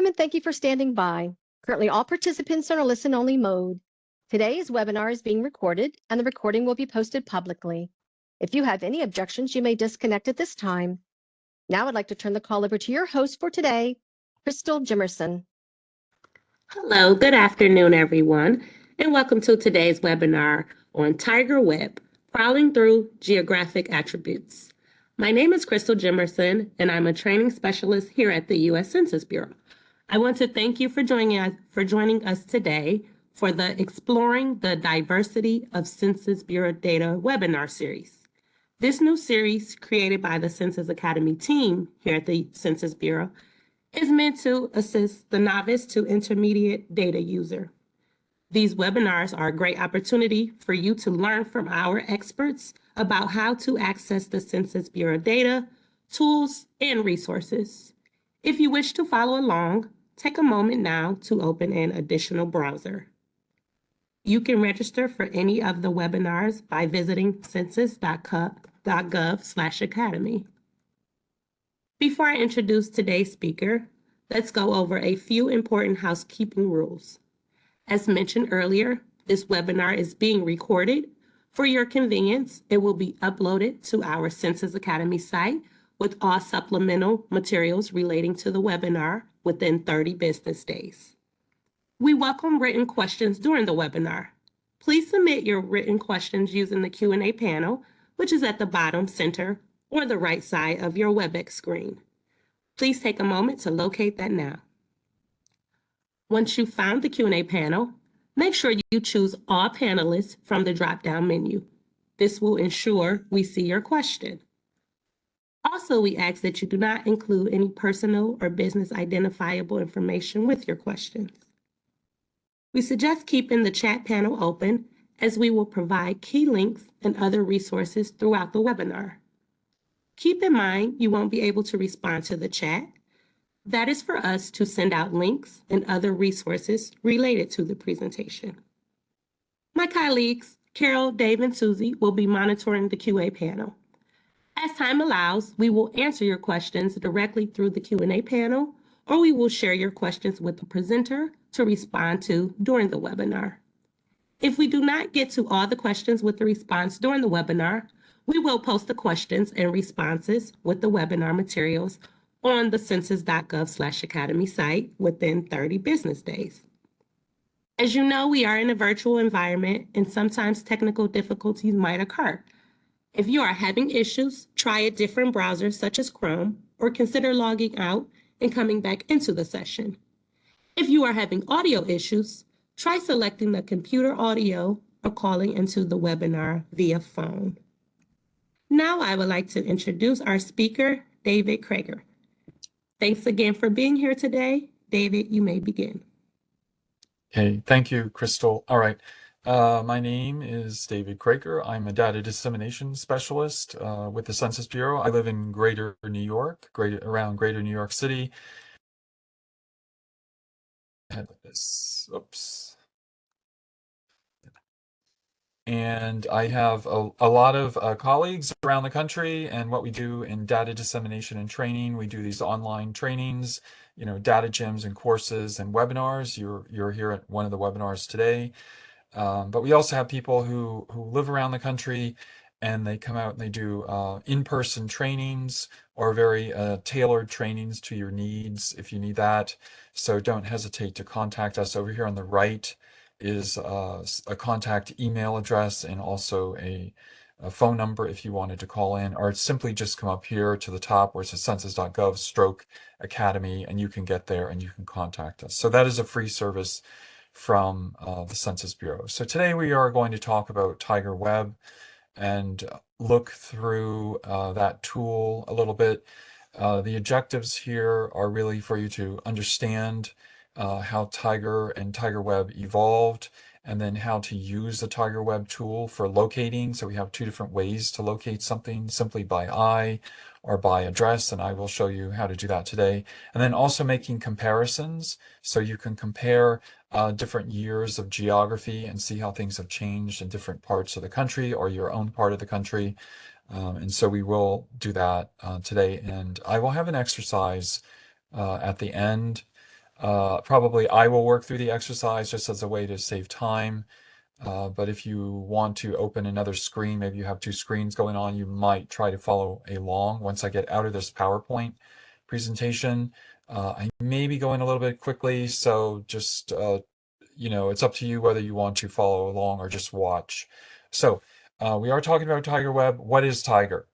Welcome and thank you for standing by. Currently, all participants are in a listen-only mode. Today's webinar is being recorded, and the recording will be posted publicly. If you have any objections, you may disconnect at this time. Now I'd like to turn the call over to your host for today, Crystal Jimerson. Hello, good afternoon, everyone, and welcome to today's webinar on Tiger Web, Prowling Through Geographic Attributes. My name is Crystal Jimerson, and I'm a training specialist here at the U.S. Census Bureau. I want to thank you for joining us today for the Exploring the Diversity of Census Bureau Data webinar series. This new series, created by the Census Academy team here at the Census Bureau, is meant to assist the novice to intermediate data user. These webinars are a great opportunity for you to learn from our experts about how to access the Census Bureau data, tools, and resources. If you wish to follow along, take a moment now to open an additional browser. You can register for any of the webinars by visiting census.gov/academy. Before I introduce today's speaker, let's go over a few important housekeeping rules. As mentioned earlier, this webinar is being recorded. For your convenience, it will be uploaded to our Census Academy site with all supplemental materials relating to the webinar within 30 business days. We welcome written questions during the webinar. Please submit your written questions using the Q&A panel, which is at the bottom center or the right side of your WebEx screen. Please take a moment to locate that now. Once you've found the Q&A panel, make sure you choose all panelists from the drop-down menu. This will ensure we see your question. Also, we ask that you do not include any personal or business identifiable information with your questions. We suggest keeping the chat panel open, as we will provide key links and other resources throughout the webinar. Keep in mind you won't be able to respond to the chat. That is for us to send out links and other resources related to the presentation. My colleagues, Carol, Dave, and Susie, will be monitoring the QA panel. As time allows, we will answer your questions directly through the Q&A panel, or we will share your questions with the presenter to respond to during the webinar. If we do not get to all the questions with the response during the webinar, we will post the questions and responses with the webinar materials on the census.gov/academy site within 30 business days. As you know, we are in a virtual environment and sometimes technical difficulties might occur. If you are having issues, try a different browser such as Chrome, or consider logging out and coming back into the session. If you are having audio issues, try selecting the computer audio or calling into the webinar via phone. Now I would like to introduce our speaker, David Krager. Thanks again for being here today. David, you may begin. Okay, thank you, Crystal. All right, my name is David Krager. I'm a data dissemination specialist with the Census Bureau. I live in Greater New York, around Greater New York City. Oops. And I have a lot of colleagues around the country, and what we do in data dissemination and training, we do these online trainings, data gyms and courses and webinars. You're here at one of the webinars today. But we also have people who live around the country, and they come out and they do in-person trainings or very tailored trainings to your needs if you need that. So don't hesitate to contact us. Over here on the right is a contact email address and also a phone number if you wanted to call in, or simply just come up here to the top where it says census.gov/academy, and you can get there and you can contact us. So that is a free service from the Census Bureau. So today we are going to talk about Tiger Web and look through that tool a little bit. The objectives here are really for you to understand how Tiger and Tiger Web evolved, and then how to use the Tiger Web tool for locating. So we have two different ways to locate something, simply by eye or by address, and I will show you how to do that today. And then also making comparisons, so you can compare different years of geography and see how things have changed in different parts of the country or your own part of the country. And so we will do that today, and I will have an exercise at the end Probably I will work through the exercise just as a way to save time. But if you want to open another screen, maybe you have two screens going on, you might try to follow along. Once I get out of this PowerPoint presentation, I may be going a little bit quickly, so just, it's up to you whether you want to follow along or just watch. So we are talking about TigerWeb. What is Tiger?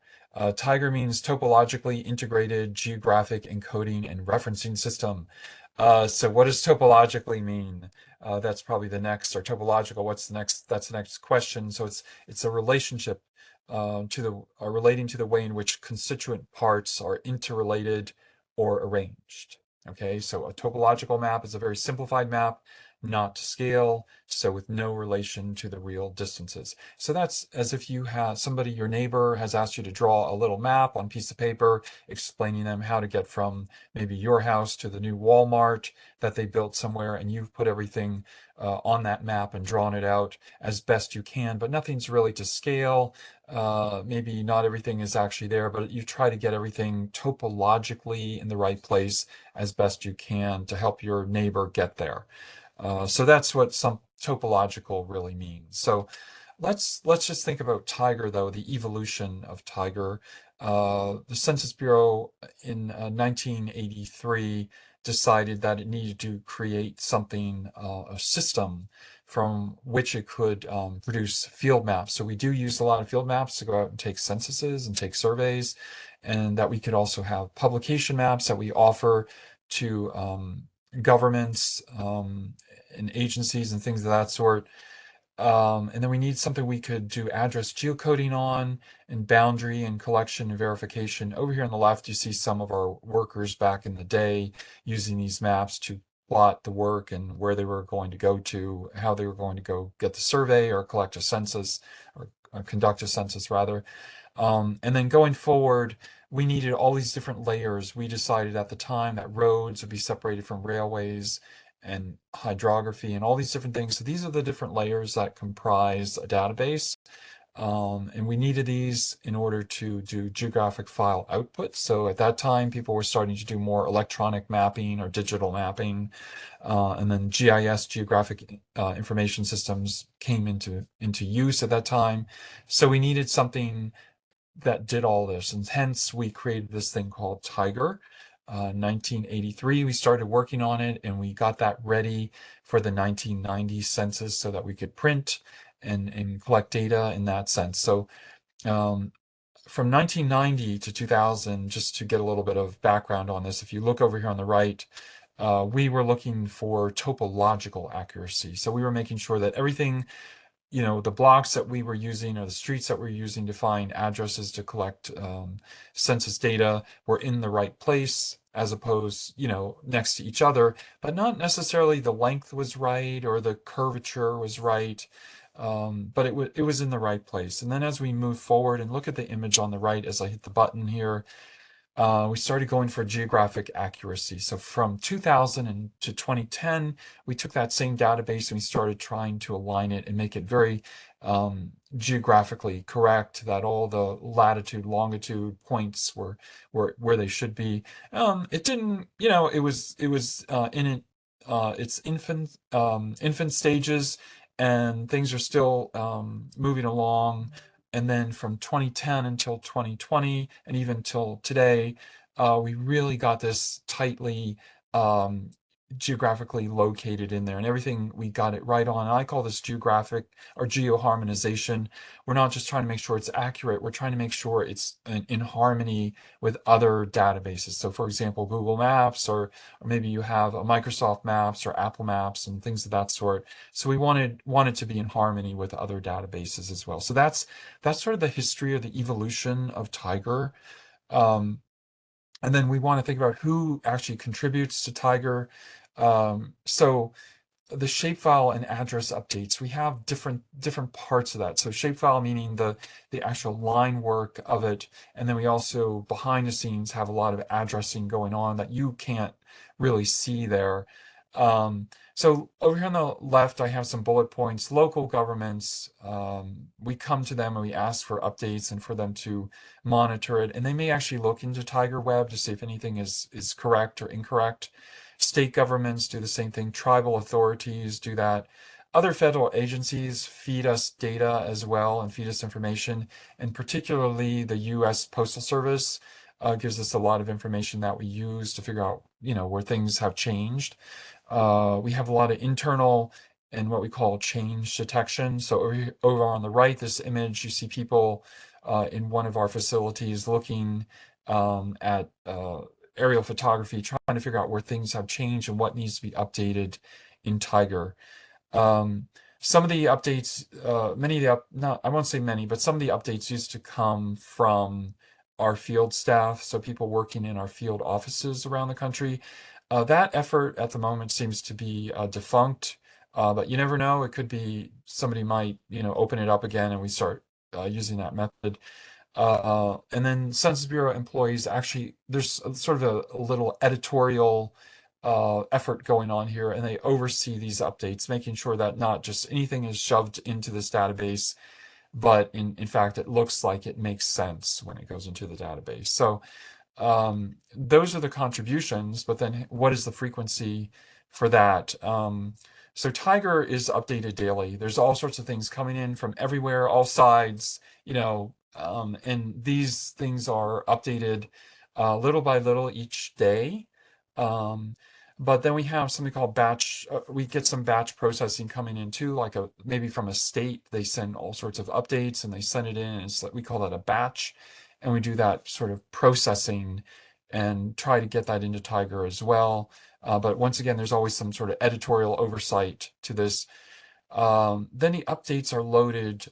Tiger means Topologically Integrated Geographic Encoding and Referencing System. So what does topologically mean? That's probably the next, or topological, what's the next? That's the next question. So it's a relationship relating to the way in which constituent parts are interrelated or arranged. Okay, so a topological map is a very simplified map, not to scale, so with no relation to the real distances. So that's as if you have somebody, your neighbor has asked you to draw a little map on a piece of paper, explaining them how to get from maybe your house to the new Walmart that they built somewhere, and you've put everything on that map and drawn it out as best you can, but nothing's really to scale. Maybe not everything is actually there, but you try to get everything topologically in the right place as best you can to help your neighbor get there. So that's what some topological really means. So let's just think about Tiger, though, the evolution of Tiger. The Census Bureau in 1983 decided that it needed to create something, a system from which it could produce field maps. So we do use a lot of field maps to go out and take censuses and take surveys, and that we could also have publication maps that we offer to governments and agencies and things of that sort. And then we need something we could do address geocoding on, and boundary and collection and verification. Over here on the left, you see some of our workers back in the day using these maps to plot the work and where they were going to go to, how they were going to go get the survey or collect a census, or conduct a census rather. And then going forward, we needed all these different layers. We decided at the time that roads would be separated from railways, and hydrography, and all these different things. So these are the different layers that comprise a database. And we needed these in order to do geographic file output. So at that time, people were starting to do more electronic mapping or digital mapping. And then GIS, Geographic Information Systems, came into use at that time. So we needed something that did all this, and hence we created this thing called Tiger. 1983, we started working on it, and we got that ready for the 1990 census so that we could print and collect data in that sense. So from 1990 to 2000, just to get a little bit of background on this, if you look over here on the right, we were looking for topological accuracy. So we were making sure that everything, the blocks that we were using or the streets that we were using to find addresses to collect census data were in the right place, as opposed, next to each other, but not necessarily the length was right or the curvature was right, but it was in the right place. And then as we move forward and look at the image on the right, as I hit the button here, we started going for geographic accuracy. So from 2000 to 2010, we took that same database and we started trying to align it and make it very geographically correct, that all the latitude, longitude points were where they should be. It didn't, it was in its infant stages, and things are still moving along. And then from 2010 until 2020, and even till today, we really got this tightly geographically located in there, and everything we got it right on. And I call this geographic or geo-harmonization. We're not just trying to make sure it's accurate, we're trying to make sure it's in harmony with other databases. So for example, Google Maps, or maybe you have a Microsoft Maps or Apple Maps and things of that sort. So we wanted to be in harmony with other databases as well. So that's sort of the history or the evolution of Tiger. And then we want to think about who actually contributes to Tiger. So the shapefile and address updates, we have different parts of that. So shapefile meaning the actual line work of it, and then we also behind the scenes have a lot of addressing going on that you can't really see there. So over here on the left, I have some bullet points. Local governments, we come to them and we ask for updates and for them to monitor it, and they may actually look into TigerWeb to see if anything is correct or incorrect. State governments do the same thing. Tribal authorities do that. Other federal agencies feed us data as well and feed us information, and particularly the U.S. Postal Service gives us a lot of information that we use to figure out, where things have changed. We have a lot of internal and what we call change detection. So over on the right, this image, you see people in one of our facilities looking at aerial photography, trying to figure out where things have changed and what needs to be updated in Tiger. Some of the updates, I won't say many, but some of the updates used to come from our field staff, so people working in our field offices around the country. That effort at the moment seems to be defunct, but you never know. It could be somebody might, open it up again and we start using that method. And then Census Bureau employees, actually, there's sort of a little editorial effort going on here, and they oversee these updates, making sure that not just anything is shoved into this database, but in fact, it looks like it makes sense when it goes into the database. So those are the contributions, but then what is the frequency for that? So Tiger is updated daily. There's all sorts of things coming in from everywhere, all sides, and these things are updated little by little each day. But then we have something called batch. We get some batch processing coming in too, like maybe from a state. They send all sorts of updates and they send it in. And it's like, we call that a batch, and we do that sort of processing and try to get that into Tiger as well. But once again, there's always some sort of editorial oversight to this. Then the updates are loaded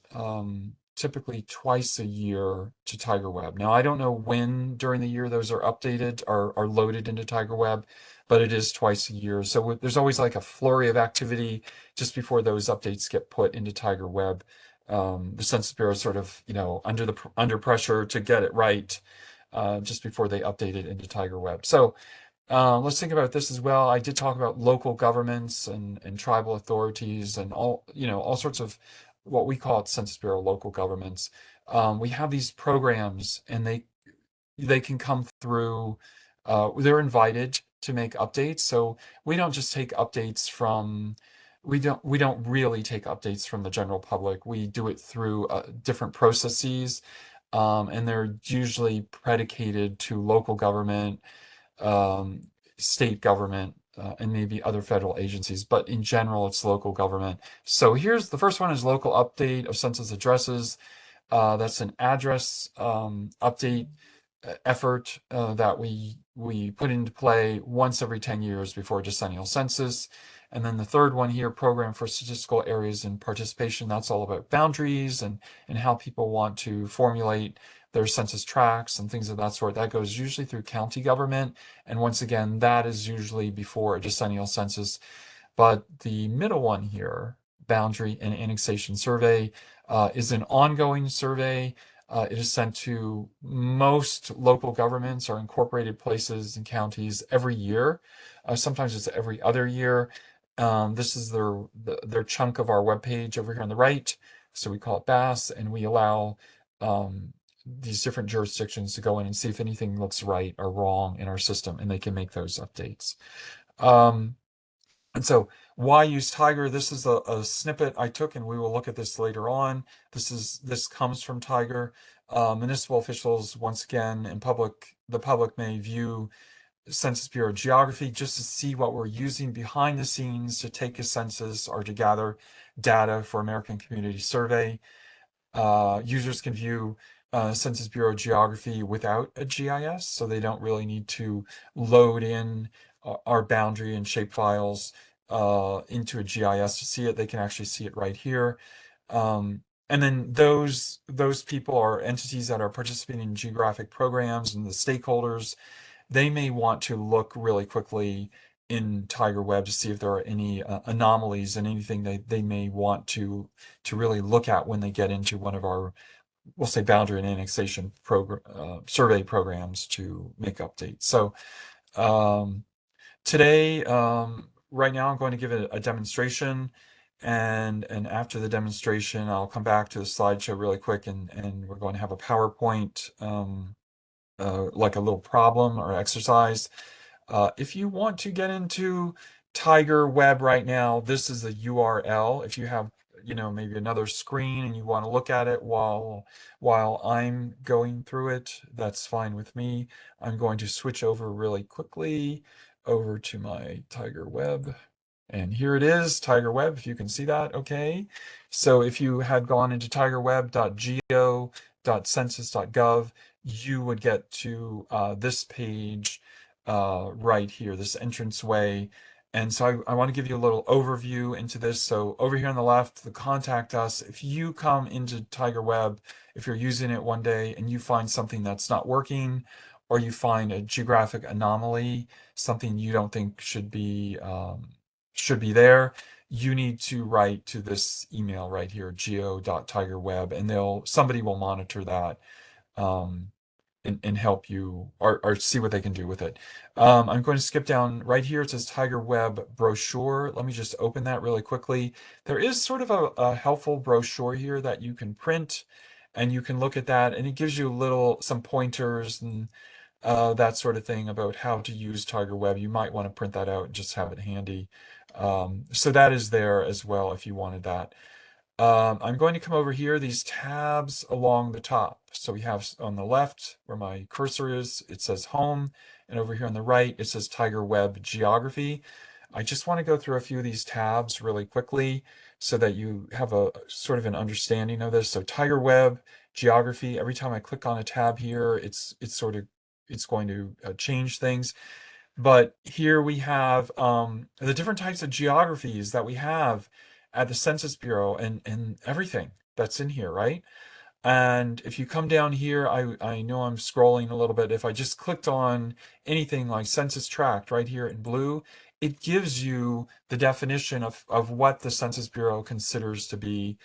typically twice a year to TigerWeb. Now, I don't know when during the year those are updated, are loaded into TigerWeb, but it is twice a year. So there's always like a flurry of activity just before those updates get put into TigerWeb. The Census Bureau is sort of, under pressure to get it right just before they update it into TigerWeb. So let's think about this as well. I did talk about local governments and tribal authorities and all sorts of what we call at Census Bureau local governments. We have these programs, and they can come through. They're invited to make updates. So we don't just take updates from. We don't really take updates from the general public. We do it through different processes, and they're usually predicated to local government, state government, and maybe other federal agencies, but in general, it's local government. So here's the first one: is local update of census addresses. That's an address update effort that we put into play once every 10 years before a decennial census. And then the third one here, program for statistical areas and participation. That's all about boundaries and how people want to formulate their census tracts and things of that sort. That goes usually through county government. And once again, that is usually before a decennial census. But the middle one here, boundary and annexation survey, is an ongoing survey. It is sent to most local governments or incorporated places and counties every year. Sometimes it's every other year. This is their chunk of our webpage over here on the right. So we call it BAS, and we allow these different jurisdictions to go in and see if anything looks right or wrong in our system, and they can make those updates. And so why use Tiger? This is a snippet I took, and we will look at this later on. This comes from Tiger. Municipal officials, once again, and the public may view Census Bureau geography just to see what we're using behind the scenes to take a census or to gather data for American Community Survey. Users can view Census Bureau geography without a GIS, so they don't really need to load in our boundary and shape files into a GIS to see it. They can actually see it right here. And then those people are entities that are participating in geographic programs, and the stakeholders, they may want to look really quickly in TigerWeb to see if there are any anomalies and anything they may want to really look at when they get into one of our, we'll say, boundary and annexation survey programs to make updates. So today, right now, I'm going to give a demonstration, and after the demonstration, I'll come back to the slideshow really quick, and we're going to have a PowerPoint, like a little problem or exercise. If you want to get into Tiger Web right now, this is the URL. If you have, maybe another screen and you want to look at it while I'm going through it, that's fine with me. I'm going to switch over really quickly over to my Tiger Web. And here it is, Tiger Web, if you can see that, okay. So if you had gone into tigerweb.go.census.gov, you would get to this page right here, this entranceway. And so I want to give you a little overview into this. So over here on the left, the contact us. If you come into Tiger Web, if you're using it one day and you find something that's not working, or you find a geographic anomaly, something you don't think should be there, you need to write to this email right here, geo.tigerweb, and somebody will monitor that and help you or see what they can do with it. I'm going to skip down right here. It says Tiger Web brochure. Let me just open that really quickly. There is sort of a helpful brochure here that you can print, and you can look at that, and it gives you some pointers and that sort of thing about how to use Tiger Web. You might want to print that out and just have it handy. So that is there as well if you wanted that. I'm going to come over here, these tabs along the top. So we have on the left where my cursor is, it says home. And over here on the right, it says Tiger Web geography. I just want to go through a few of these tabs really quickly so that you have a sort of an understanding of this. So Tiger Web geography, every time I click on a tab here, it's going to change things. But here we have the different types of geographies that we have at the Census Bureau and everything that's in here, right? And if you come down here, I know I'm scrolling a little bit. If I just clicked on anything like census tract right here in blue, it gives you the definition of what the Census Bureau considers to be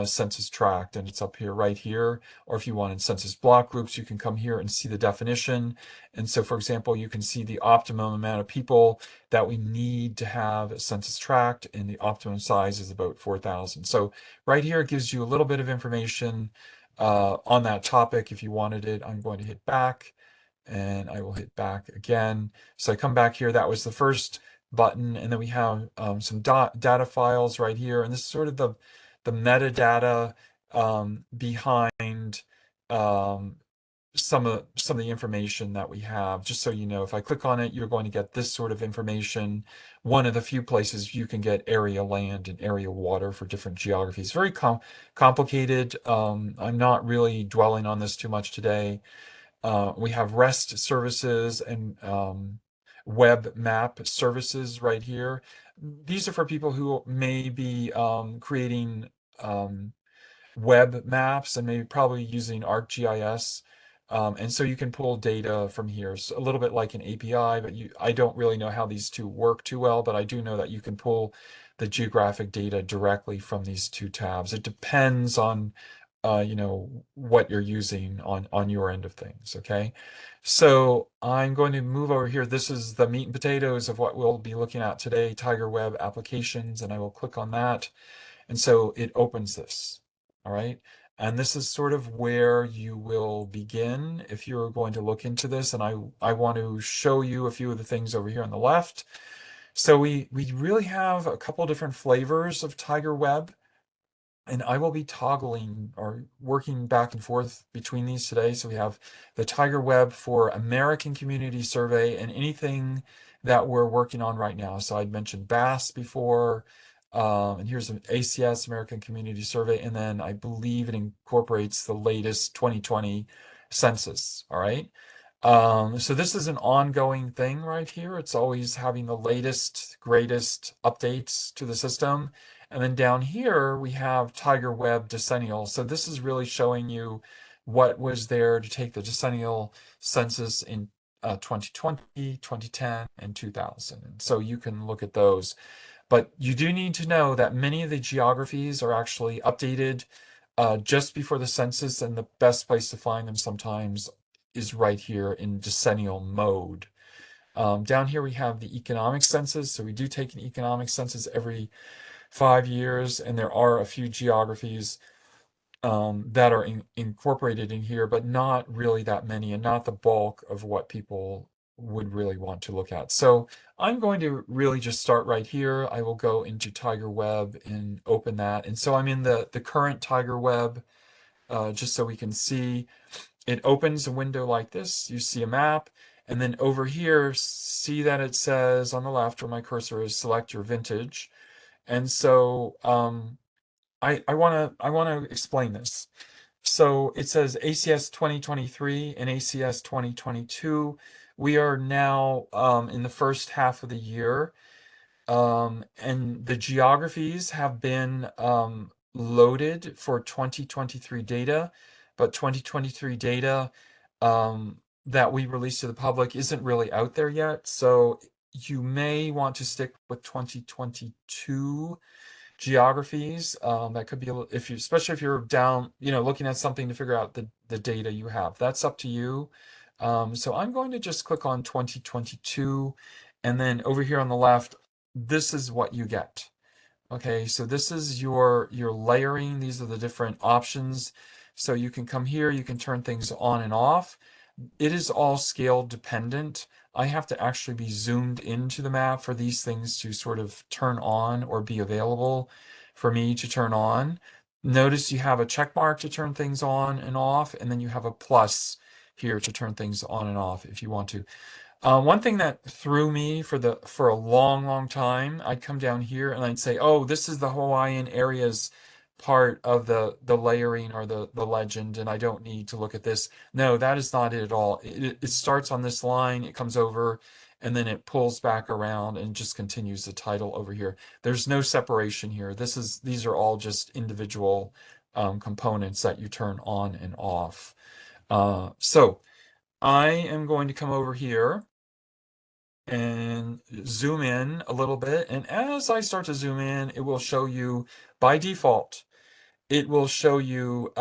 census tract, and it's up here right here. Or if you wanted census block groups, you can come here and see the definition. And so, for example, you can see the optimum amount of people that we need to have a census tract, and the optimum size is about 4,000. So right here, it gives you a little bit of information on that topic. If you wanted it, I'm going to hit back, and I will hit back again. So I come back here, that was the first button, and then we have some data files right here, and this is sort of the metadata behind some of the information that we have. Just so you know, if I click on it, you're going to get this sort of information. One of the few places you can get area land and area water for different geographies. Very complicated. I'm not really dwelling on this too much today. We have REST services and web map services right here. These are for people who may be creating web maps and maybe probably using ArcGIS. And so you can pull data from here. So a little bit like an API, but I don't really know how these two work too well, but I do know that you can pull the geographic data directly from these two tabs. It depends on what you're using on your end of things, okay? So I'm going to move over here. This is the meat and potatoes of what we'll be looking at today, Tiger Web applications, and I will click on that. And so it opens this, all right? And this is sort of where you will begin if you're going to look into this. And I want to show you a few of the things over here on the left. So we really have a couple different flavors of Tiger Web. And I will be toggling or working back and forth between these today. So we have the Tiger Web for American Community Survey and anything that we're working on right now. So I'd mentioned BAS before, and here's an ACS, American Community Survey, and then I believe it incorporates the latest 2020 census, all right? So this is an ongoing thing right here. It's always having the latest, greatest updates to the system. And then down here, we have Tiger Web Decennial. So this is really showing you what was there to take the decennial census in 2020, 2010, and 2000. And so you can look at those. But you do need to know that many of the geographies are actually updated just before the census, and the best place to find them sometimes is right here in decennial mode. Down here, we have the economic census. So we do take an economic census every 5 years, and there are a few geographies that are incorporated in here, but not really that many, and not the bulk of what people would really want to look at. So I'm going to really just start right here. I will go into Tiger Web and open that. And so I'm in the current Tiger Web, just so we can see. It opens a window like this. You see a map. And then over here, see that it says on the left where my cursor is, select your vintage. And so I want to explain this. So it says ACS 2023 and ACS 2022. We are now in the first half of the year, and the geographies have been loaded for 2023 data, but 2023 data that we released to the public isn't really out there yet. So you may want to stick with 2022 geographies. That could be if you, especially if you're down, looking at something to figure out the data you have. That's up to you. So I'm going to just click on 2022, and then over here on the left, this is what you get. Okay, so this is your layering. These are the different options. So you can come here, you can turn things on and off. It is all scale dependent. I have to actually be zoomed into the map for these things to sort of turn on or be available for me to turn on. Notice you have a check mark to turn things on and off, and then you have a plus here to turn things on and off if you want to. One thing that threw me for a long time, I'd come down here and I'd say, oh, this is the Hawaiian areas part of the layering or the legend, and I don't need to look at this. No, that is not it at all. It starts on this line, it comes over, and then it pulls back around and just continues the title over here. There's no separation here. These are all just individual components that you turn on and off. So I am going to come over here and zoom in a little bit. And as I start to zoom in, it will show you, by default, it will show you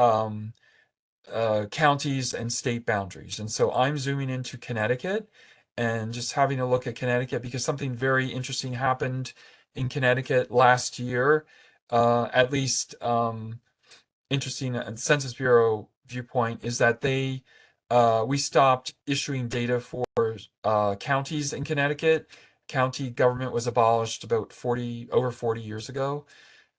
counties and state boundaries. And so I'm zooming into Connecticut and just having a look at Connecticut because something very interesting happened in Connecticut last year, at least interesting Census Bureau viewpoint is that we stopped issuing data for counties in Connecticut. County government was abolished about over 40 years ago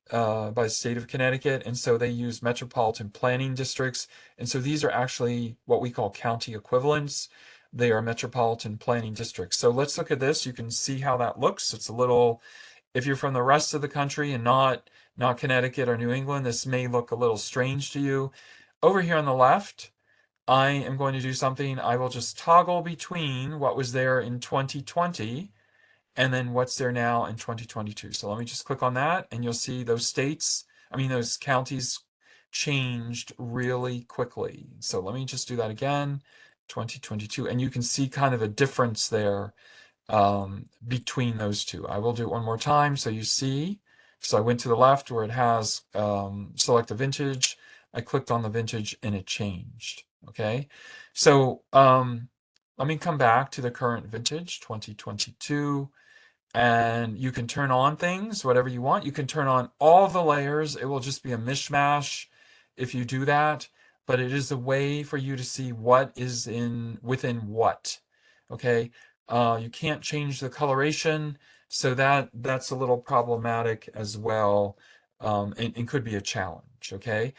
by the state of Connecticut, and so they use metropolitan planning districts. And so these are actually what we call county equivalents. They are metropolitan planning districts. So let's look at this. You can see how that looks. It's a little, if you're from the rest of the country and not Connecticut or New England, this may look a little strange to you. Over here on the left, I am going to do something. I will just toggle between what was there in 2020 and then what's there now in 2022. So let me just click on that, and you'll see those those counties changed really quickly. So let me just do that again, 2022, and you can see kind of a difference there between those two. I will do it one more time so you see. So I went to the left where it has select a vintage. I clicked on the vintage and it changed. Okay, so let me come back to the current vintage, 2022, and you can turn on things, whatever you want. You can turn on all the layers. It will just be a mishmash if you do that, but it is a way for you to see what is within what. Okay, you can't change the coloration, so that's a little problematic as well, and could be a challenge. Okay,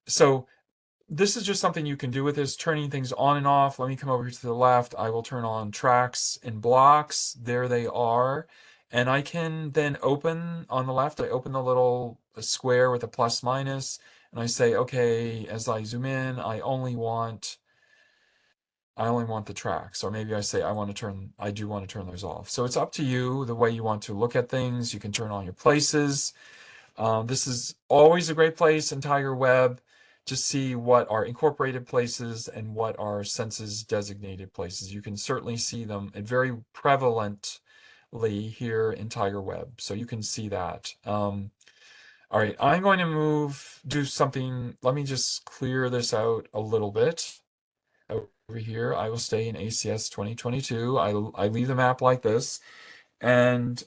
so this is just something you can do with this, turning things on and off. Let me come over here to the left. I will turn on tracks and blocks. There they are. And I can then open on the left, I open the little square with a plus minus, and I say, okay, as I zoom in, I only want the tracks. Or maybe I say I do want to turn those off. So it's up to you the way you want to look at things. You can turn on your places. This is always a great place in Tiger Web to see what are incorporated places and what are census designated places. You can certainly see them very prevalently here in Tiger Web. So you can see that. All right, I'm going to do something. Let me just clear this out a little bit. Over here, I will stay in ACS 2022. I leave the map like this. And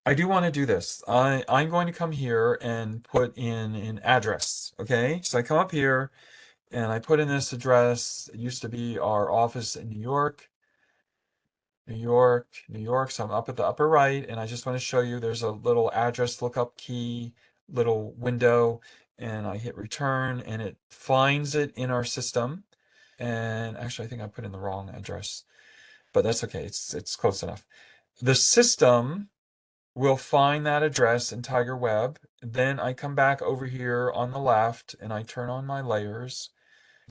I do want to do this. I'm going to come here and put in an address. Okay, so I come up here And I put in this address. It used to be our office in New York. New York, New York. So I'm up at the upper right, and I just want to show you there's a little address lookup key, little window, and I hit return, and it finds it in our system. And actually, I think I put in the wrong address, but that's okay. It's close enough. The system will find that address in Tiger Web. Then I come back over here on the left, and I turn on my layers.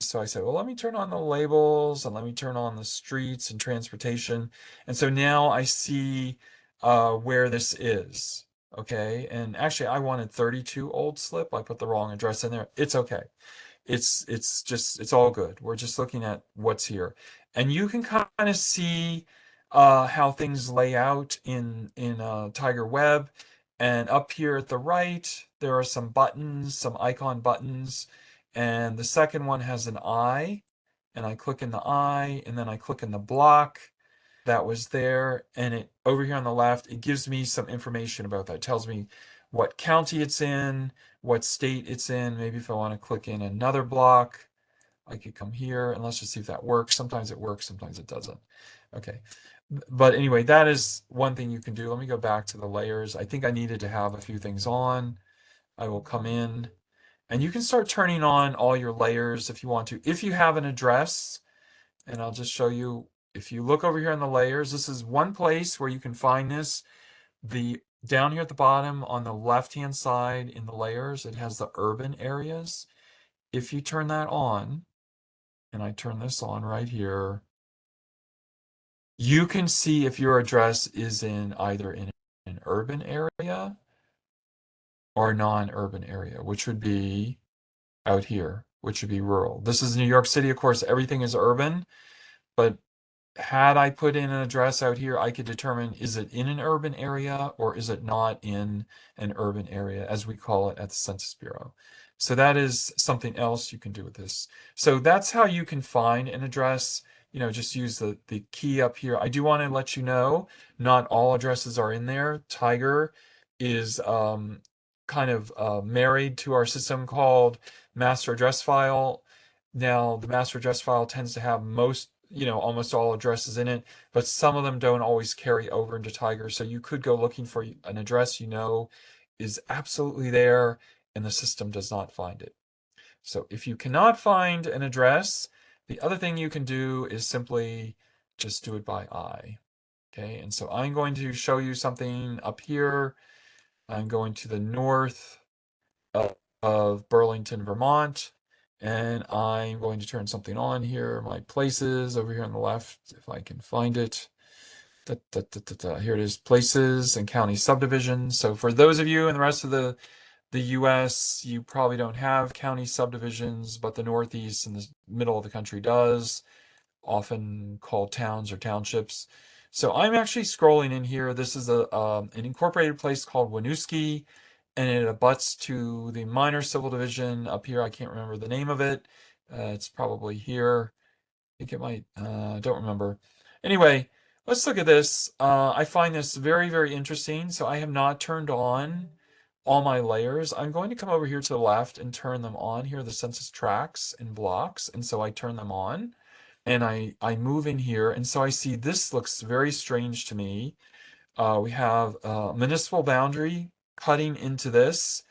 So I said, well, let me turn on the labels and let me turn on the streets and transportation. And so now I see where this is. Okay. And actually, I wanted 32 Old Slip. I put the wrong address in there. It's okay. It's all good. We're just looking at what's here. And you can kind of see how things lay out in Tiger Web. And up here at the right, there are some buttons, some icon buttons. And the second one has an eye, and I click in the eye, and then I click in the block that was there, and it over here on the left, it gives me some information about that. It tells me what county it's in, what state it's in. Maybe if I want to click in another block, I could come here, and let's just see if that works. Sometimes it works, sometimes it doesn't. Okay. But anyway, that is one thing you can do. Let me go back to the layers. I think I needed to have a few things on. I will come in. And you can start turning on all your layers if you want to. If you have an address, and I'll just show you, if you look over here on the layers, this is one place where you can find this. Down here at the bottom on the left-hand side in the layers, it has the urban areas. If you turn that on, and I turn this on right here, you can see if your address is in either in an urban area or non-urban area, which would be out here, which would be rural. This is New York City, of course, everything is urban, but had I put in an address out here, I could determine, is it in an urban area or is it not in an urban area, as we call it at the Census Bureau. So that is something else you can do with this. So that's how you can find an address. Just use the key up here. I do want to let you know, not all addresses are in there. Tiger is kind of married to our system called master address file. Now, the master address file tends to have almost all addresses in it, but some of them don't always carry over into Tiger. So you could go looking for an address is absolutely there, and the system does not find it. So if you cannot find an address, the other thing you can do is simply just do it by eye. Okay, and so I'm going to show you something up here. I'm going to the north of Burlington, Vermont, and I'm going to turn something on here. My places over here on the left, if I can find it. Here it is, places and county subdivisions. So for those of you in the rest of the US, you probably don't have county subdivisions, but the Northeast and the middle of the country does, often called towns or townships. So I'm actually scrolling in here. This is an incorporated place called Winooski, and it abuts to the minor civil division up here. I can't remember the name of it. It's probably here. I think it might, don't remember. Anyway, let's look at this. I find this very, very interesting. So I have not turned on all my layers. I'm going to come over here to the left and turn them on. Here are the census tracts and blocks. And so I turn them on. And I move in here, and so I see this looks very strange to me. We have a municipal boundary cutting into this,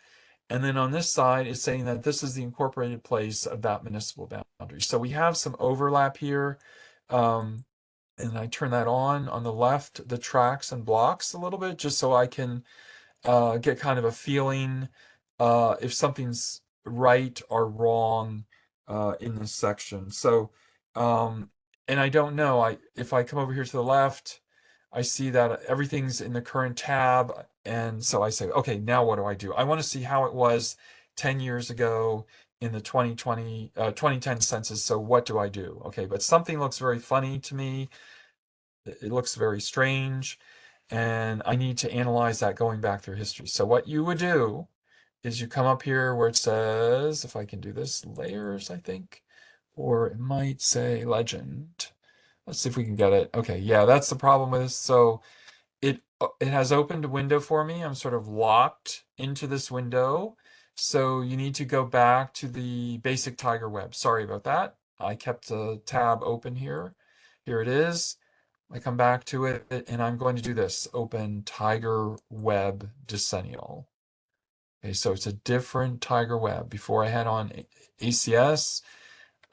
and then on this side it's saying that this is the incorporated place of that municipal boundary. So we have some overlap here, and I turn that on the left, the tracks and blocks a little bit, just so I can get kind of a feeling if something's right or wrong in this section. So and I don't know, if I come over here to the left, I see that everything's in the current tab. And so I say, okay, now what do? I want to see how it was 10 years ago in the 2010 census. So what do I do? Okay, but something looks very funny to me. It looks very strange. And I need to analyze that going back through history. So what you would do is you come up here where it says, if I can do this, layers, I think. Or it might say legend. Let's see if we can get it. Okay, yeah, that's the problem with this. So it has opened a window for me. I'm sort of locked into this window. So you need to go back to the basic Tiger web. Sorry about that. I kept the tab open here. Here it is. I come back to it and I'm going to do this, open Tiger Web Decennial. Okay, so it's a different Tiger Web. Before I had on ACS,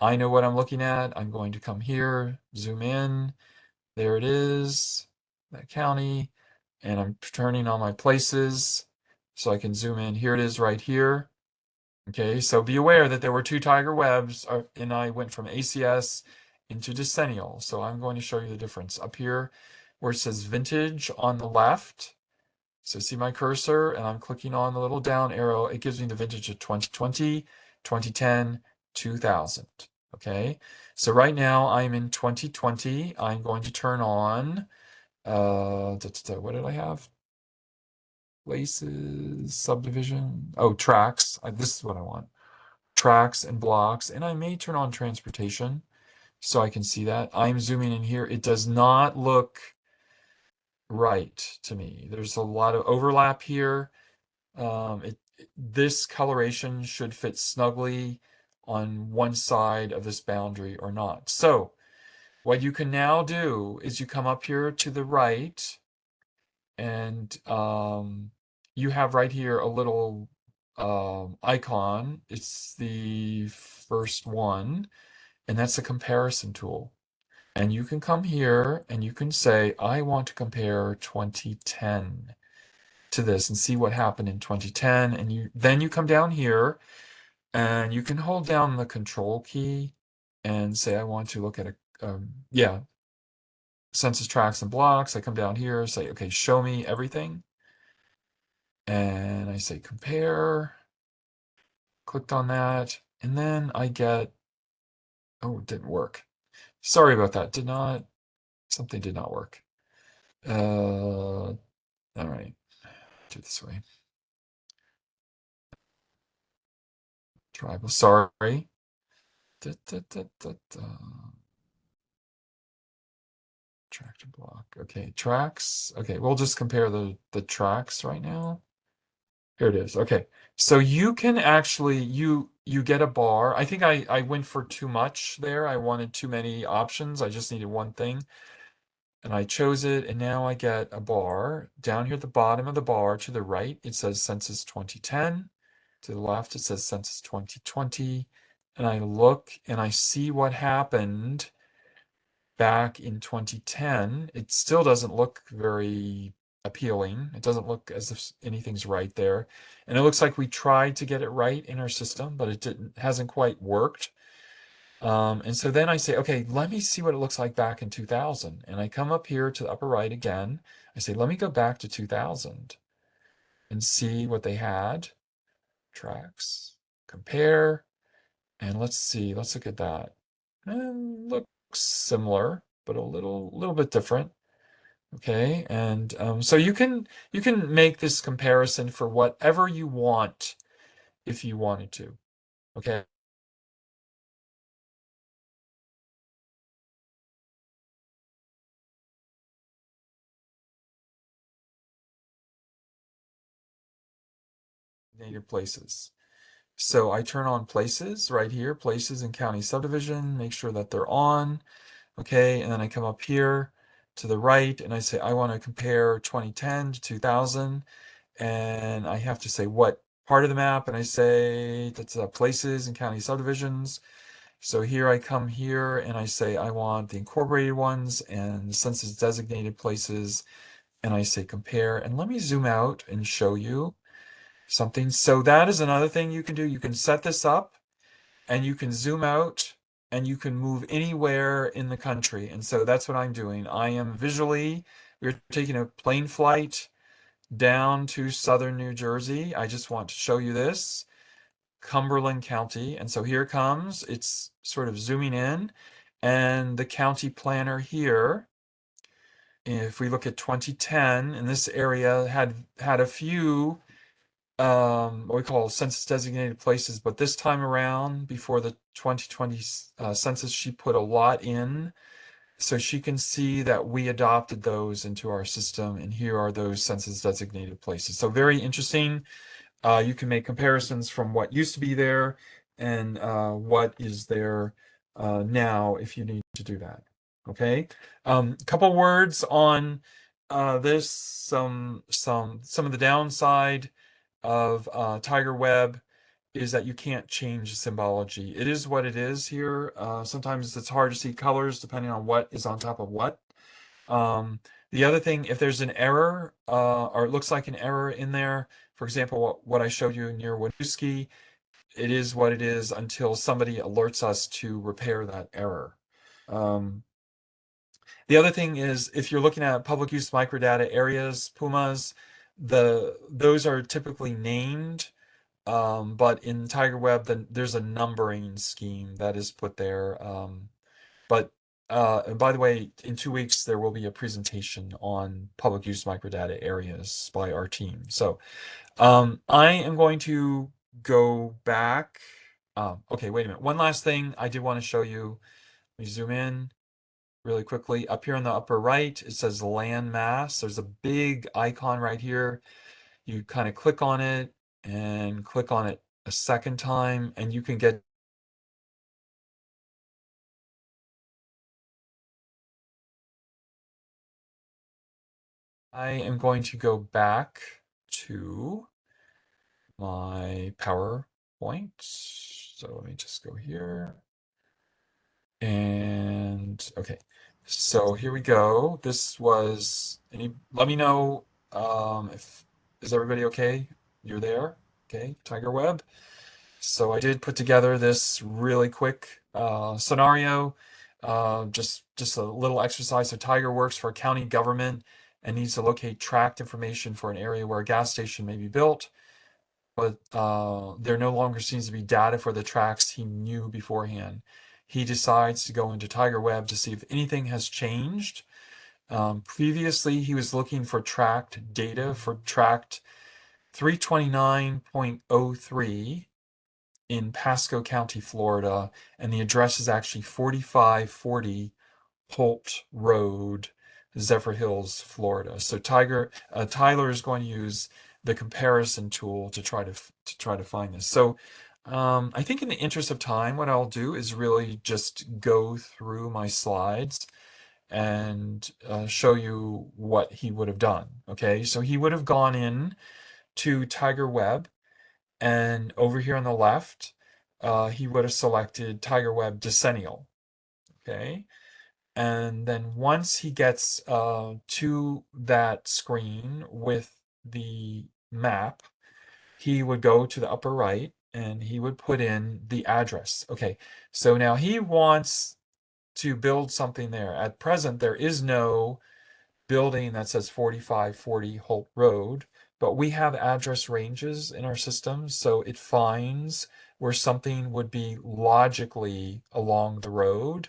I know what I'm looking at. I'm going to come here, zoom in. There it is, that county, and I'm turning on my places so I can zoom in. Here it is right here. Okay, so be aware that there were two Tiger Webs, and I went from ACS into Decennial. So I'm going to show you the difference. Up here where it says Vintage on the left, so see my cursor, and I'm clicking on the little down arrow. It gives me the vintage of 2020, 2010, 2000. Okay, so right now I'm in 2020. I'm going to turn on, what did I have? Places, subdivision, oh, tracks. This is what I want. Tracks and blocks, and I may turn on transportation so I can see that. I'm zooming in here. It does not look right to me. There's a lot of overlap here. This coloration should fit snugly on one side of this boundary or not. So what you can now do is you come up here to the right, and you have right here a little icon. It's the first one, and that's a comparison tool. And you can come here and you can say, I want to compare 2010 to this and see what happened in 2010. And then you come down here and you can hold down the control key and say, I want to look at census tracts and blocks. I come down here, say, okay, show me everything. And I say compare, clicked on that, and then I get, oh, it didn't work. Sorry about that. Something did not work. All right, do it this way. Tribal, sorry. Tract and block. Okay, tracks. Okay, we'll just compare the tracks right now. Here it is. Okay, so you can actually you get a bar. I think I went for too much there. I wanted too many options. I just needed one thing, and I chose it. And now I get a bar down here at the bottom of the bar. To the right, it says Census 2010. To the left, it says Census 2020. And I look and I see what happened back in 2010. It still doesn't look very appealing. It doesn't look as if anything's right there. And it looks like we tried to get it right in our system, but it hasn't quite worked. And so then I say, okay, let me see what it looks like back in 2000. And I come up here to the upper right again. I say, let me go back to 2000 and see what they had. Tracks, compare, and let's see, let's look at that. And looks similar, but a little bit different. Okay, and so you can make this comparison for whatever you want if you wanted to. Okay. Native places. So I turn on places right here, places and county subdivision, make sure that they're on. Okay, and then I come up here to the right and I say I want to compare 2010 to 2000, and I have to say what part of the map, and I say that's places and county subdivisions. So here I come here and I say I want the incorporated ones and the census designated places, and I say compare, and let me zoom out and show you something. So that is another thing you can do. You can set this up and you can zoom out and you can move anywhere in the country. And so that's what I'm doing. I am visually, we're taking a plane flight down to southern New Jersey. I just want to show you this, Cumberland County. And so here it comes. It's sort of zooming in, and the county planner here, if we look at 2010, in this area had a few what we call census designated places, but this time around, before the 2020 census, she put a lot in, so she can see that we adopted those into our system, and here are those census designated places. So very interesting. You can make comparisons from what used to be there and what is there now if you need to do that. Okay, a couple words on this. Some of the downside of Tiger Web is that you can't change the symbology. It is what it is here. Sometimes it's hard to see colors depending on what is on top of what. The other thing, if there's an error or it looks like an error in there, for example, what I showed you near Winooski, it is what it is until somebody alerts us to repair that error. The other thing is if you're looking at public use microdata areas, PUMAs, those are typically named, but in Tiger Web, there's a numbering scheme that is put there. And by the way, in 2 weeks, there will be a presentation on public use microdata areas by our team. So I am going to go back. Okay, wait a minute. One last thing I did want to show you. Let me zoom in really quickly. Up here in the upper right, it says land mass. There's a big icon right here. You kind of click on it and click on it a second time, and you can get I am going to go back to my PowerPoint. So let me just go here. And okay, so here we go. This was let me know if is everybody okay? You're there? Okay, Tiger Web. So I did put together this really quick scenario, just a little exercise. So Tiger works for a county government and needs to locate tract information for an area where a gas station may be built, but there no longer seems to be data for the tracts he knew beforehand. He decides to go into Tiger Web to see if anything has changed. Previously, he was looking for tract data for tract 329.03 in Pasco County, Florida, and the address is actually 4540 Holt Road, Zephyr Hills, Florida. So Tyler is going to use the comparison tool to try to find this. So I think in the interest of time, what I'll do is really just go through my slides and show you what he would have done. Okay, so he would have gone in to Tiger Web, and over here on the left, he would have selected Tiger Web Decennial. Okay, and then once he gets to that screen with the map, he would go to the upper right and he would put in the address. Okay, so now he wants to build something there. At present, there is no building that says 4540 Holt Road, but we have address ranges in our system, so it finds where something would be logically along the road.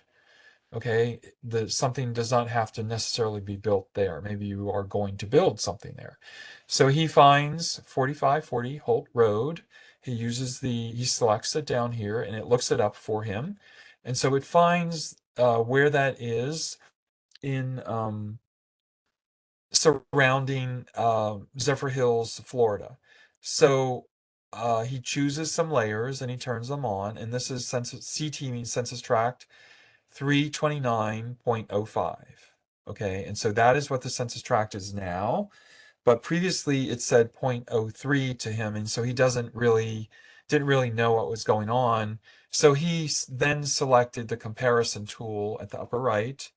Okay, something does not have to necessarily be built there. Maybe you are going to build something there. So he finds 4540 Holt Road. He selects it down here and it looks it up for him. And so it finds where that is in surrounding Zephyr Hills, Florida. So he chooses some layers and he turns them on. And this is CT means census tract 329.05. Okay, and so that is what the census tract is now. But previously it said 0.03 to him, and so he didn't really know what was going on. So he then selected the comparison tool at the upper right.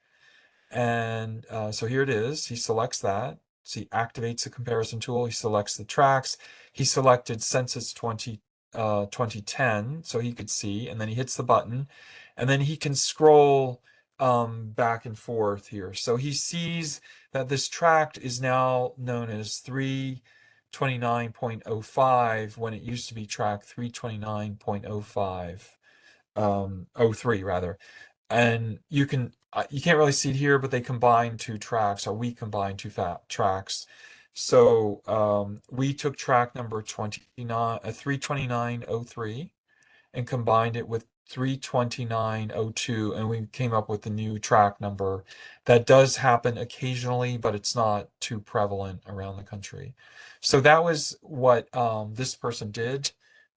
And so here it is. He selects that. So he activates the comparison tool. He selects the tracks. He selected Census 2010 so he could see, and then he hits the button, and then he can scroll back and forth here. So he sees that this tract is now known as 329.05 when it used to be tract 329.05, 03 rather. And you can't really see it here, but they combine two tracks, or we combined two tracks. So we took track number 329.03 and combined it with 32902, and we came up with the new track number. That does happen occasionally, but it's not too prevalent around the country. So that was what this person did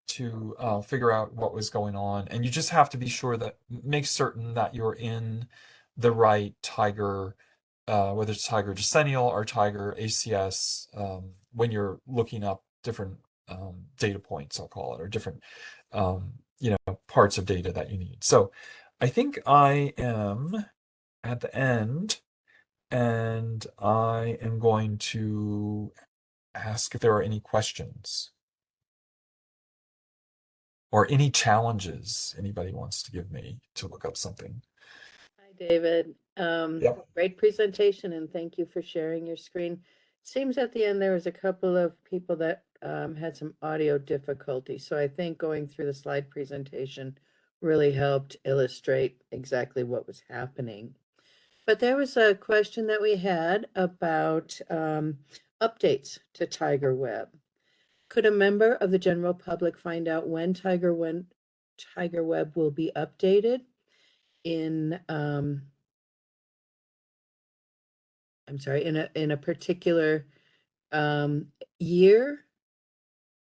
to figure out what was going on. And you just have to be sure that, make certain that you're in the right Tiger, whether it's Tiger Decennial or Tiger ACS, when you're looking up different data points, I'll call it, or different parts of data that you need. So I think I am at the end, and I am going to ask if there are any questions or any challenges anybody wants to give me to look up something. Hi, David. Yep. Great presentation, and thank you for sharing your screen. Seems at the end there was a couple of people that had some audio difficulty, so I think going through the slide presentation really helped illustrate exactly what was happening. But there was a question that we had about updates to Tiger Web. Could a member of the general public find out when Tiger Web will be updated in I'm sorry, in a particular year?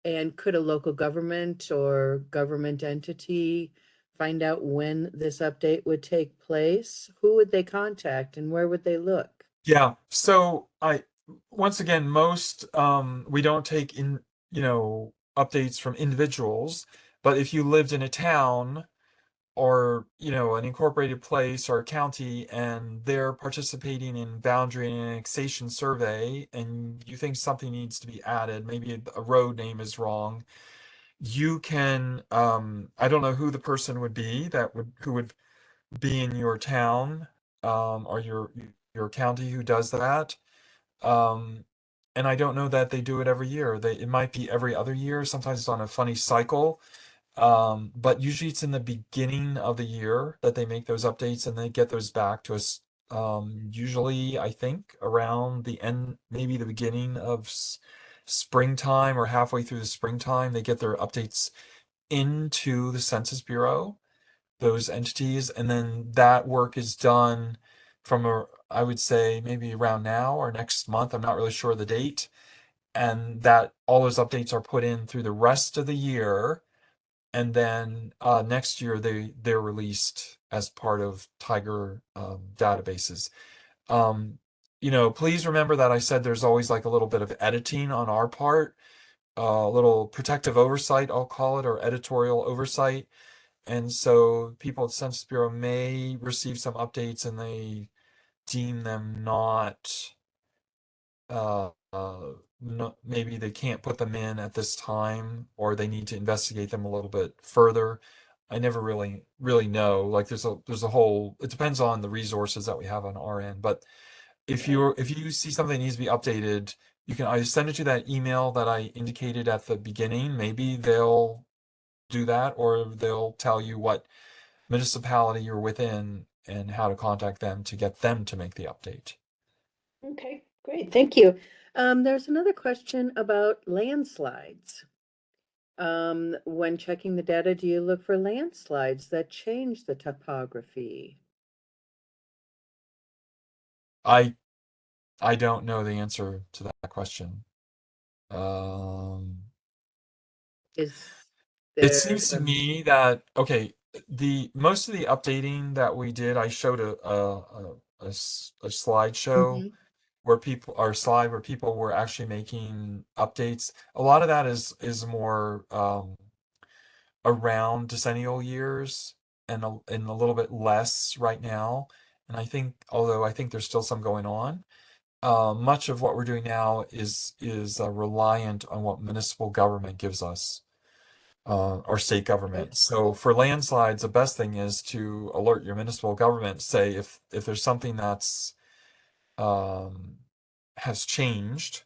And could a local government or government entity find out when this update would take place? Who would they contact and where would they look? Yeah. So once again, most we don't take in updates from individuals, but if you lived in a town or an incorporated place or a county, and they're participating in boundary and annexation survey, and you think something needs to be added, maybe a road name is wrong, you can I don't know who the person would be who would be in your town or your county who does that. And I don't know that they do it every year. It might be every other year. Sometimes it's on a funny cycle. But usually it's in the beginning of the year that they make those updates, and they get those back to us. Usually, I think around the end, maybe the beginning of springtime or halfway through the springtime, they get their updates into the Census Bureau, those entities, and then that work is done from I would say maybe around now or next month. I'm not really sure of the date. And that all those updates are put in through the rest of the year. And then next year they're released as part of Tiger databases. Please remember that I said there's always like a little bit of editing on our part, a little protective oversight, I'll call it, or editorial oversight. And so people at Census Bureau may receive some updates and they deem them not, maybe they can't put them in at this time, or they need to investigate them a little bit further. I never really know. Like there's a whole, it depends on the resources that we have on our end. But if you see something that needs to be updated, you can either send it to that email that I indicated at the beginning. Maybe they'll do that, or they'll tell you what municipality you're within and how to contact them to get them to make the update. Okay, great, thank you. There's another question about landslides. When checking the data, do you look for landslides that change the topography? I don't know the answer to that question. Is It there seems to me that, okay, most of the updating that we did, I showed a slideshow Mhm. where people were actually making updates. A lot of that is more around decennial years, and a little bit less right now. And I think, although I think there's still some going on, much of what we're doing now is reliant on what municipal government gives us, or state government. So for landslides, the best thing is to alert your municipal government. Say if there's something that's has changed,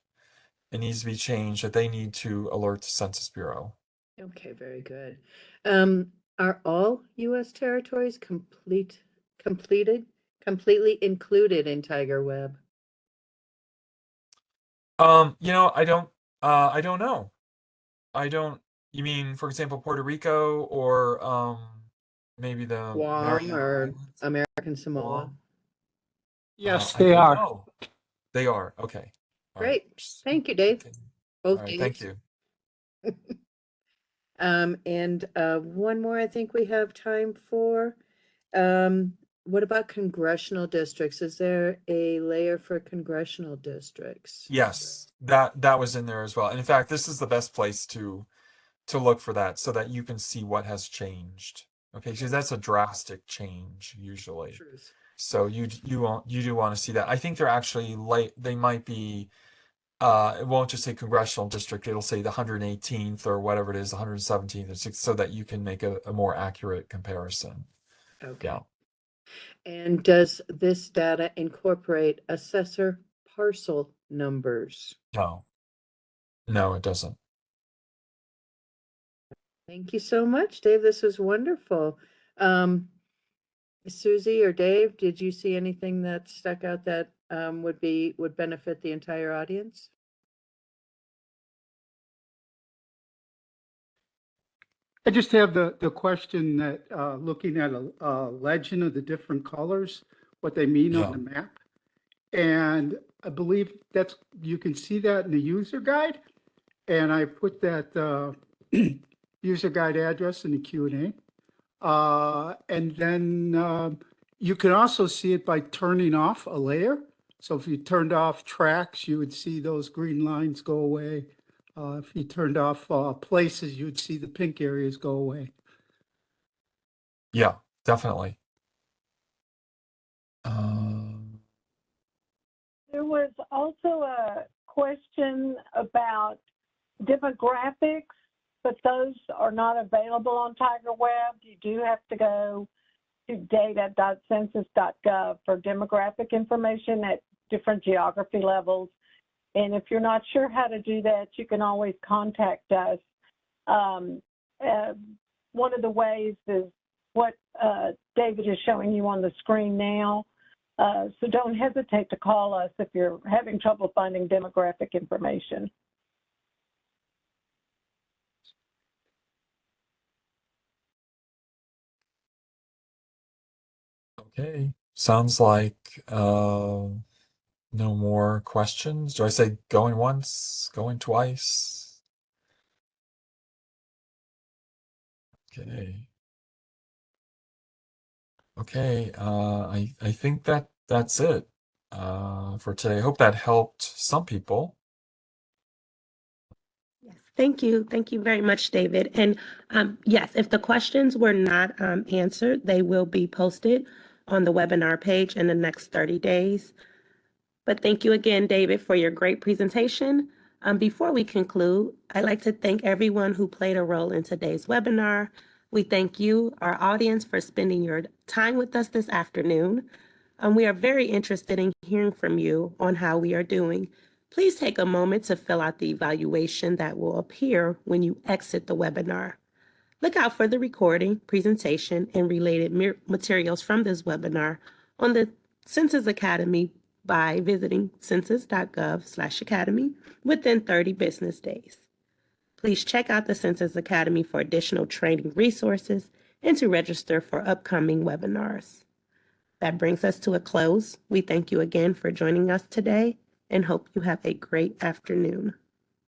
it needs to be changed, that they need to alert the Census Bureau. Okay, very good. Are all US territories completely included in Tiger Web? I don't know. You mean, for example, Puerto Rico or maybe the Guam Mariana or Islands? American Samoa. Guam? Yes, I they don't are. know. They are. Okay. All right. Great. Thank you, Dave. Okay. All Both right. Thank Daves. you. And one more I think we have time for. What about congressional districts? Is there a layer for congressional districts? Yes, that was in there as well. And in fact, this is the best place to look for that so that you can see what has changed. Okay, because that's a drastic change usually. Truth. So you do want to see that. I think they're actually they might be it won't just say congressional district, it'll say the 118th or whatever it is, 117th or 6th, so that you can make a more accurate comparison. Okay. Yeah. And does this data incorporate assessor parcel numbers? No. No, it doesn't. Thank you so much, Dave. This was wonderful. Susie or Dave, did you see anything that stuck out that would benefit the entire audience? I just have the question that, looking at a legend of the different colors, what they mean Yeah. on the map. And I believe you can see that in the user guide. And I put that user guide address in the Q&A. And then you can also see it by turning off a layer. So if you turned off tracks, you would see those green lines go away. If you turned off places, you would see the pink areas go away. Yeah, definitely. There was also a question about demographics, but those are not available on TigerWeb. You do have to go to data.census.gov for demographic information at different geography levels. And if you're not sure how to do that, you can always contact us. One of the ways is what David is showing you on the screen now. So don't hesitate to call us if you're having trouble finding demographic information. Okay, sounds like no more questions. Do I say going once, going twice? Okay. Okay, I think that's it for today. I hope that helped some people. Yes, thank you. Thank you very much, David. And yes, if the questions were not answered, they will be posted on the webinar page in the next 30 days. But thank you again, David, for your great presentation. Before we conclude, I'd like to thank everyone who played a role in today's webinar. We thank you, our audience, for spending your time with us this afternoon. We are very interested in hearing from you on how we are doing. Please take a moment to fill out the evaluation that will appear when you exit the webinar. Look out for the recording, presentation, and related materials from this webinar on the Census Academy by visiting census.gov/academy within 30 business days. Please check out the Census Academy for additional training resources and to register for upcoming webinars. That brings us to a close. We thank you again for joining us today and hope you have a great afternoon.